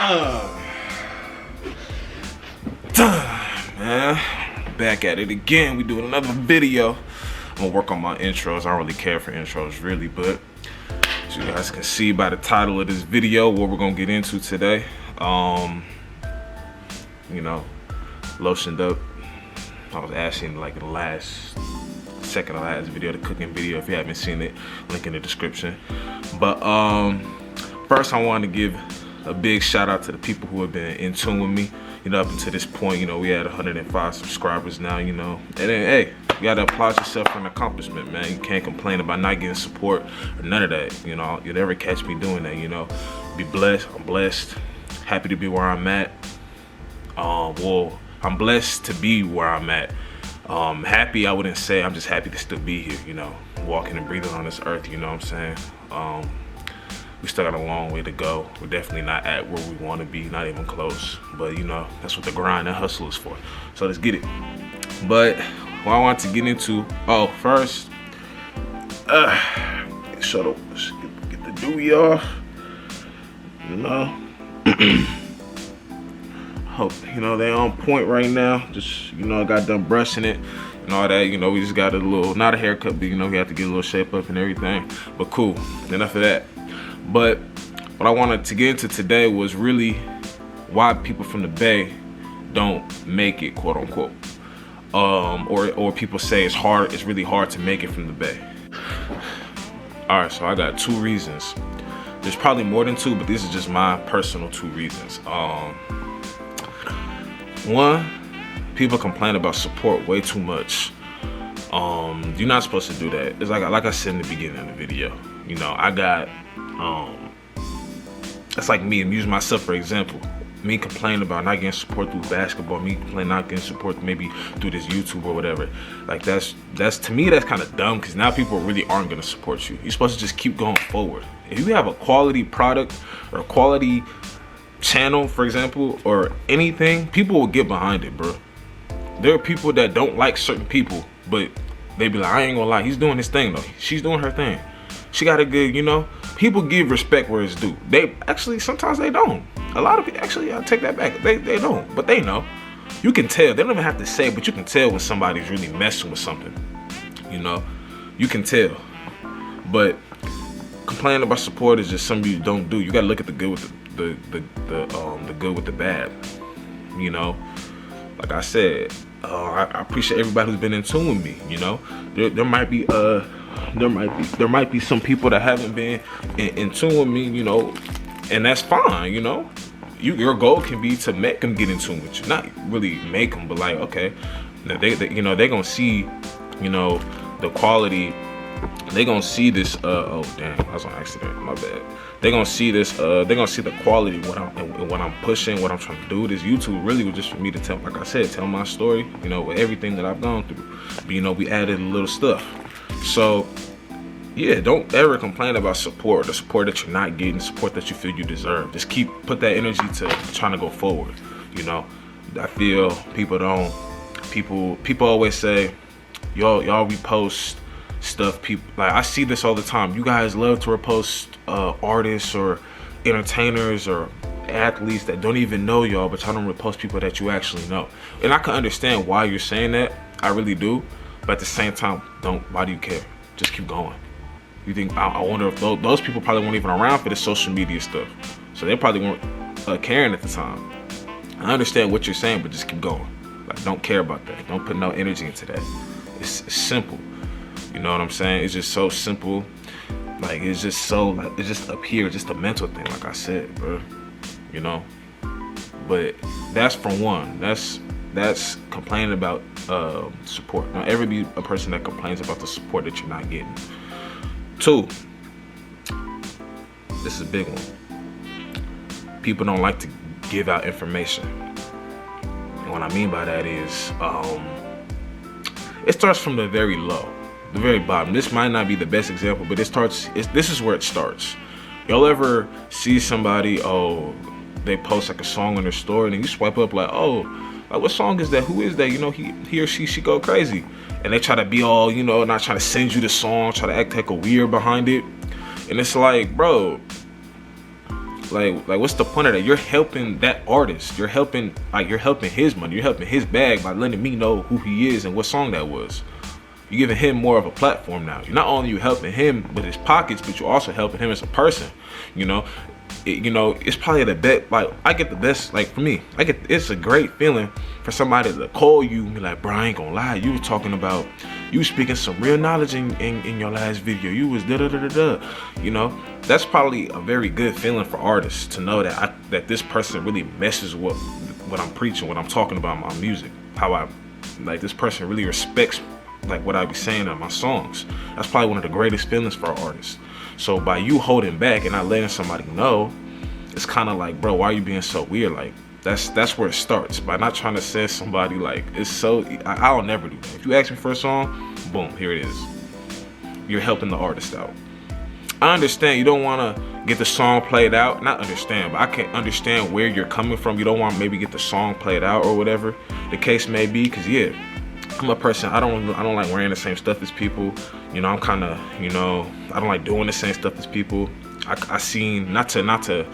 Man, back at it again. We doing another video. I'm gonna work on my intros. I don't really care for intros really, but as you guys can see by the title of this video, what we're gonna get into today. You know, lotioned up. I was asking like the last video, the cooking video. If you haven't seen it, link in the description. But first I wanted to give a big shout out to the people who have been in tune with me. You know, up until this point, you know, we had 105 subscribers now, you know. And then, hey, you gotta applaud yourself for an accomplishment, man. You can't complain about not getting support or none of that, you know. You'll never catch me doing that, you know. Be blessed, I'm blessed. Happy to be where I'm at. Well, I'm blessed to be where I'm at. Happy, I wouldn't say. I'm just happy to still be here, you know. Walking and breathing on this earth, you know what I'm saying? We still got a long way to go. We're definitely not at where we want to be, not even close. But you know, that's what the grind and hustle is for. So let's get it. But what I want to get into, first, get the dewey off. You know, hope you know they on point right now. Just you know, I got done brushing it and all that. You know, we just got a little, not a haircut, but you know, we have to get a little shape up and everything. But cool, enough of that. But what I wanted to get into today was really why people from the Bay don't make it, quote unquote. Or people say it's hard, it's really hard to make it from the Bay. All right, so I got two reasons. There's probably more than two, but these are just my personal two reasons. One, people complain about support way too much. You're not supposed to do that. It's like I said in the beginning of the video. You know, I got, it's like me, I'm using myself for example. Me complaining about not getting support through basketball, me complaining not getting support maybe through this YouTube or whatever. Like that's to me, that's kind of dumb, because now people really aren't gonna support you. You're supposed to just keep going forward. If you have a quality product or a quality channel, for example, or anything, people will get behind it, bro. There are people that don't like certain people, but they be like, I ain't gonna lie, he's doing his thing though. She's doing her thing. She got a good, you know, people give respect where it's due. They actually, sometimes they don't. A lot of people, actually, I'll take that back. They don't, but they know. You can tell. They don't even have to say, but you can tell when somebody's really messing with something. You know, you can tell. But complaining about support is just something you don't do. You gotta look at the good with the good with the bad. You know, like I said, I appreciate everybody who's been in tune with me. You know, there might be some people that haven't been in tune with me, you know, and that's fine, you know. Your goal can be to make them get in tune with you, not really make them, but like, okay, they you know, they're gonna see, you know, the quality. They're gonna see this. Oh damn, I was on accident. My bad. They're gonna see this. They're gonna see the quality of what I'm pushing, what I'm trying to do. This YouTube really was just for me to tell, like I said, tell my story. You know, with everything that I've gone through. But you know, we added a little stuff. So yeah, don't ever complain about support, the support that you're not getting, the support that you feel you deserve. Just put that energy to trying to go forward. You know, I feel people always say, y'all repost stuff. People, like, I see this all the time. You guys love to repost artists or entertainers or athletes that don't even know y'all, but y'all don't repost people that you actually know. And I can understand why you're saying that. I really do. But at the same time, why do you care? Just keep going. You think, I wonder if those people probably weren't even around for the social media stuff. So they probably weren't caring at the time. I understand what you're saying, but just keep going. Like, don't care about that. Don't put no energy into that. It's simple. You know what I'm saying? It's just so simple. Like, it's just so, like, it's just up here, just a mental thing, like I said, bro. You know? But that's for one. That's complaining about support. Don't ever be a person that complains about the support that you're not getting. Two, this is a big one. People don't like to give out information. And what I mean by that is, it starts from the very low, the very bottom. This might not be the best example, but this is where it starts. Y'all ever see somebody, they post like a song on their story, and then you swipe up like, like, what song is that? Who is that? You know, he or she go crazy. And they try to be all, you know, not trying to send you the song, try to act like a weird behind it. And it's like, bro, like what's the point of that? You're helping that artist. You're helping his money. You're helping his bag by letting me know who he is and what song that was. You're giving him more of a platform now. You're not only you helping him with his pockets, but you're also helping him as a person. You know, it's probably the best. Like I get the best. Like for me, it's a great feeling for somebody to call you and be like, bro, I ain't gonna lie, you were talking about, you was speaking some real knowledge in your last video. You was da da da da da. You know, that's probably a very good feeling for artists to know that that this person really messes with what I'm preaching, what I'm talking about in my music. How I like this person really respects like what I be saying in my songs. That's probably one of the greatest feelings for an artist. So by you holding back and not letting somebody know, it's kind of like, bro, why are you being so weird? Like that's where it starts, by not trying to say somebody like it's so. I'll never do that. If you ask me for a song, boom, here it is. You're helping the artist out. I understand you don't want to get the song played out. Not understand, but I can understand where you're coming from. You don't want to maybe get the song played out or whatever the case may be, because yeah, I'm a person, I don't like wearing the same stuff as people. You know, I'm kind of, you know, I don't like doing the same stuff as people. I seen, not to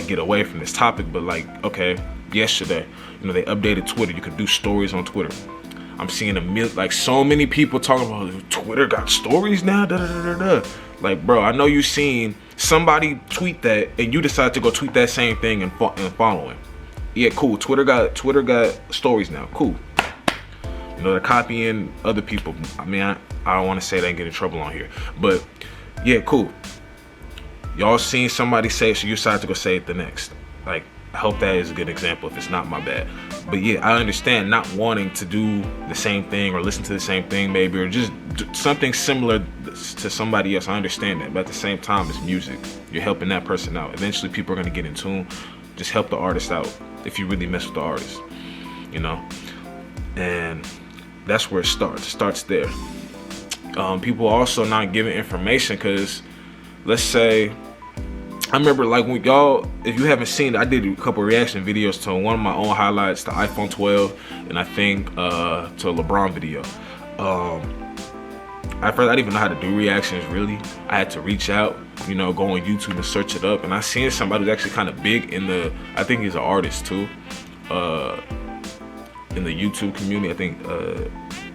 get away from this topic, but like, okay, yesterday, you know, they updated Twitter. You could do stories on Twitter. I'm seeing like so many people talking about Twitter got stories now, da da da da da. Like, bro, I know you seen somebody tweet that and you decided to go tweet that same thing and follow him. Yeah, cool. Twitter got stories now. Cool. You know, they're copying other people. I mean, I don't want to say they get in trouble on here, but yeah, cool. Y'all seen somebody say it, so you decide to go say it the next. Like, I hope that is a good example if it's not my bad. But yeah, I understand not wanting to do the same thing or listen to the same thing maybe, or just something similar to somebody else. I understand that, but at the same time, it's music. You're helping that person out. Eventually, people are going to get in tune. Just help the artist out if you really mess with the artist, you know? And that's where it starts. It starts there. People also not giving information because, let's say, I remember like when y'all, if you haven't seen it, I did a couple reaction videos to one of my own highlights, the iPhone 12, and I think to a LeBron video. At first I didn't even know how to do reactions really. I had to reach out, you know, go on YouTube and search it up, and I seen somebody who's actually kind of big in the, I think he's an artist too, in the YouTube community. I think,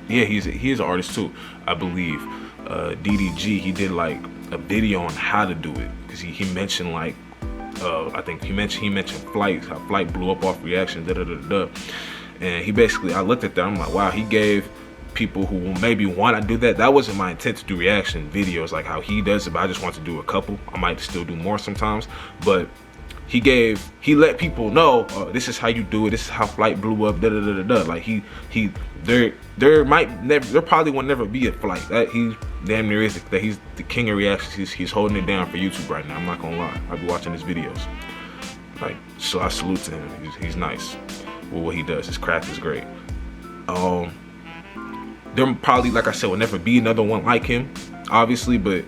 yeah, he is an artist too, I believe. DDG, he did like a video on how to do it, because he mentioned like I think he mentioned Flight, how Flight blew up off reaction, da da da da. And he basically, I looked at that, I'm like, wow, he gave people who maybe want to do that. That wasn't my intent to do reaction videos like how he does it, but I just want to do a couple. I might still do more sometimes, but he let people know, this is how you do it, this is how Flight blew up, da da da da da. Like there probably will never be a Flight. That he damn near is, that he's the king of reactions. He's holding it down for YouTube right now. I'm not gonna lie. I be watching his videos. Like, so I salute to him. He's nice with what he does. His craft is great. There probably, like I said, will never be another one like him, obviously, but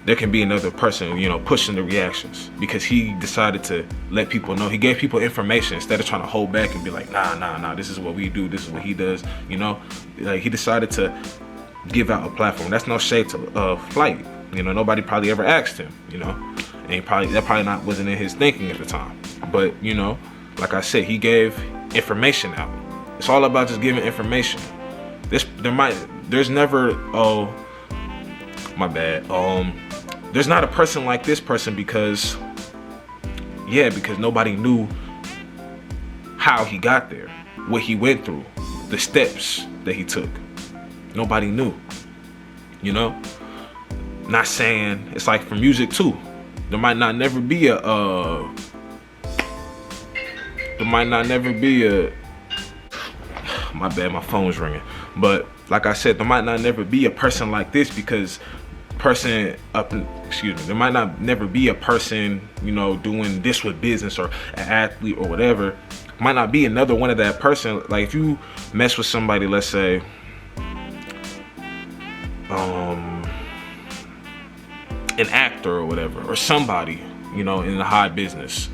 there can be another person, you know, pushing the reactions, because he decided to let people know. He gave people information instead of trying to hold back and be like, nah, this is what we do, this is what he does, you know. Like, he decided to give out a platform. That's no shade to Flight, you know. Nobody probably ever asked him, you know, and that probably not wasn't in his thinking at the time. But you know, like I said, he gave information out. It's all about just giving information. There's never, oh my bad, there's not a person like this person, because nobody knew how he got there, what he went through, the steps that he took. Nobody knew, you know. Not saying, it's like for music too. There might not never be a my bad, my phone's ringing. But like I said, there might not never be a person like this, because there might not never be a person, you know, doing this with business, or an athlete or whatever. Might not be another one of that person. Like if you mess with somebody, let's say an actor or whatever, or somebody, you know, in the high business,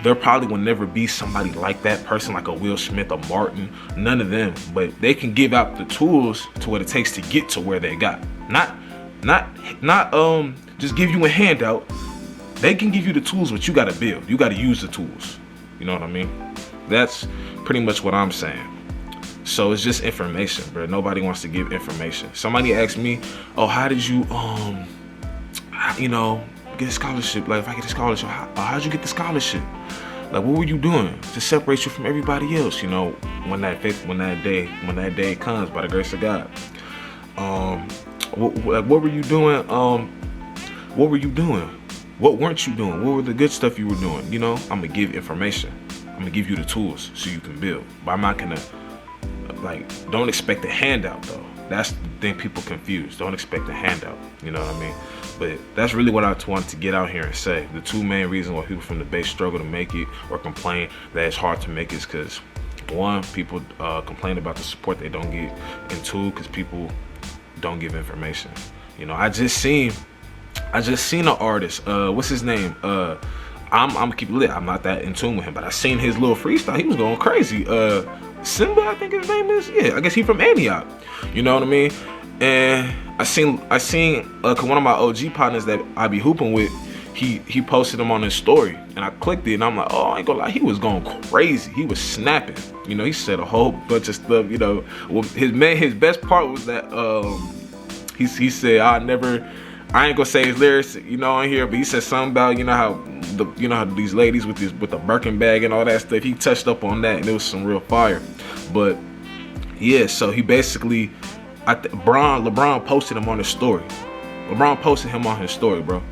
there probably will never be somebody like that person, like a Will Smith, a Martin, none of them. But they can give out the tools to what it takes to get to where they got. Not just give you a handout, They can give you the tools, but you got to build. You got to use the tools. You know what I mean? That's pretty much what I'm saying. So it's just information, bro. Nobody wants to give information. Somebody asked me, oh, how did you, get a scholarship? Like, if I get a scholarship, how'd you get the scholarship? Like, what were you doing to separate you from everybody else? You know, when that day comes, by the grace of God. What were you doing? What were you doing? What weren't you doing? What were the good stuff you were doing? You know, I'm gonna give information. I'm gonna give you the tools so you can build. But I'm not gonna, don't expect a handout though. That's the thing people confuse. Don't expect a handout. You know what I mean? But that's really what I wanted to get out here and say. The two main reasons why people from the base struggle to make it or complain that it's hard to make it is because, one, people complain about the support they don't get, and two, because people don't give information. You know, I just seen an artist. What's his name? I'm gonna keep it lit. I'm not that in tune with him, but I seen his little freestyle. He was going crazy. Simba, I think his name is. Yeah, I guess he from Antioch. You know what I mean? And I seen cause one of my OG partners that I be hooping with, he posted him on his story, and I clicked it, and I'm like, oh, I ain't gonna lie, he was going crazy. He was snapping. You know, he said a whole bunch of stuff. You know, well, his best part was that he said, I ain't gonna say his lyrics, you know, on here, but he said something about, you know how these ladies with the Birkin bag and all that stuff. He touched up on that, and it was some real fire. But yeah, so he basically, LeBron posted him on his story. LeBron posted him on his story, bro.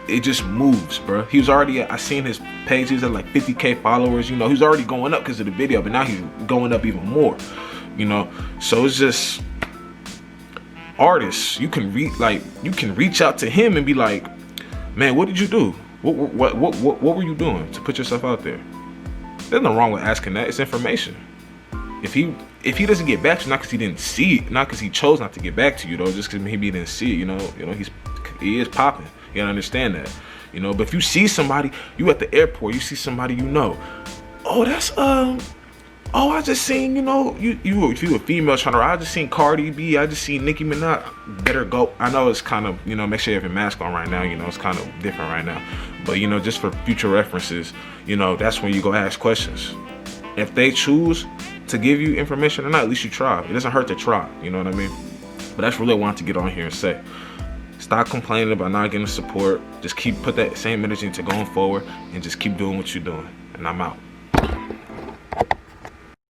It just moves, bro. He was already, I seen his page, he was at like 50K followers. You know, he was already going up because of the video, but now he's going up even more. You know, so it's just, artists, you can reach out to him and be like, man, what did you do? What were you doing to put yourself out there? There's nothing wrong with asking that. It's information. If he doesn't get back to you, not because he didn't see it, not because he chose not to get back to you though, just because maybe he didn't see it, you know, he is popping. You gotta understand that, you know. But if you see somebody, you at the airport, you see somebody you know, oh, that's I just seen, you know, if you a female trying to, I just seen Cardi B, I just seen Nicki Minaj. Better go. I know it's kind of, you know, make sure you have your mask on right now. You know, it's kind of different right now, but you know, just for future references, you know, that's when you go ask questions. If they choose to give you information or not, at least you try. It doesn't hurt to try. You know what I mean? But that's really what I wanted to get on here and say. Stop complaining about not getting support. Just put that same energy into going forward and just keep doing what you're doing. And I'm out.